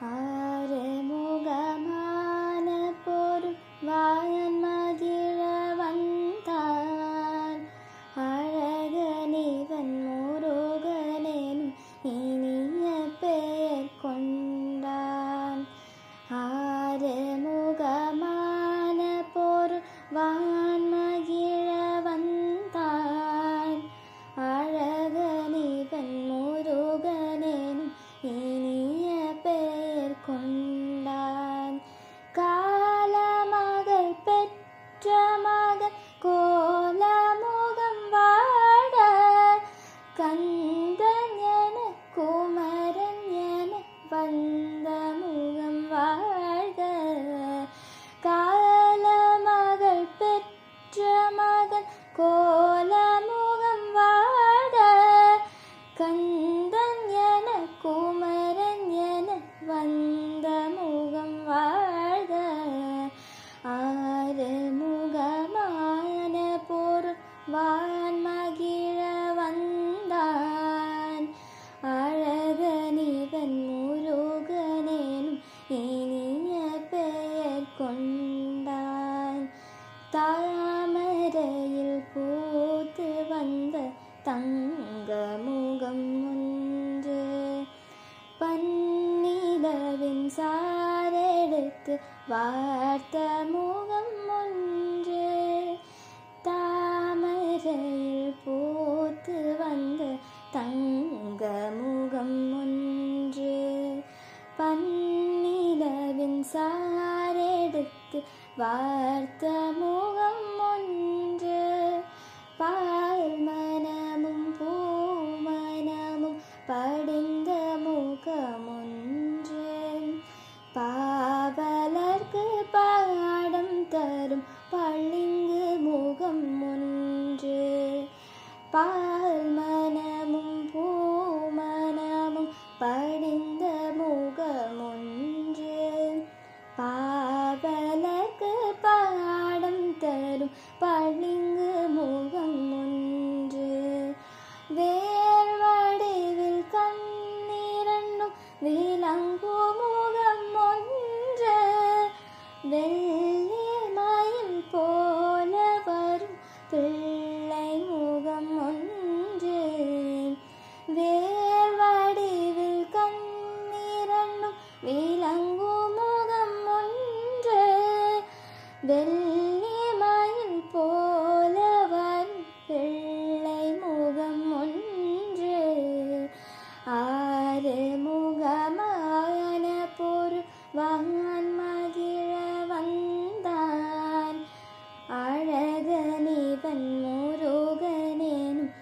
ஆறுமுகமான பொருள் வான்மகிழ வந்தான் அழகனிவன் முருகனெனும் இனிய பெயர் கொண்டான். ஆறுமுகமான பொருள் வான்மகிழ வந்தான் அழகனிவன் முருகனெனும் இனிய பெயர் கொண்டான். காலமகள் பெற்ற மகன் கோலமுகம் வாட கந்தன் என குமரன் என வந்த முகம் வாழ்க. காலமகள் பெற்ற மகன் கோலமுகம் வாட கந்தன் என குமரன் என வந்த முகம் வாழ்க. ஆறுமுகமான பொருள் வான்மகிழ வந்தான் அழகனிவன் முருகனெனும் இனிய பெயர் கொண்டான். தாமரையில் பூத்து வந்த தங்க முகம் ஒன்று பன்னிலவின் சாரெடுத்து வார்த்த முகம் ஒன்று. தாமரையில் பூத்து வந்த தங்க முகம் ஒன்று பன்னிலவின் சாரெடுத்து வார்த்த முகம் ஒன்று. பால் மனமும் பூமனமும் படிந்த முகமொன்று பாவலர்க்கு பாடம் தரும் பளிங்கு முகம் ஒன்று. பால் மனமும் பூமனமும் படிந்த முகமொன்று பாவலர்க்கு பாடம் தரும் பளிங்கு முகம் ஒன்று. வேல் வடிவில் கண்ணிரண்டும் விளங்கு முகம் ஒன்று வெள்ளி மயில் போல வரும் பிள்ளை முகம் ஒன்று. வேல் வடிவில் கண்ணிரண்டும் விளங்கு முகம் ஒன்று வெள்ளி மயில் போல வரும் பிள்ளை முகம் ஒன்று. ஆறுமுகமான பொருள் வான்மகிழ வந்தான் அழகனிவன் முருகனெனும்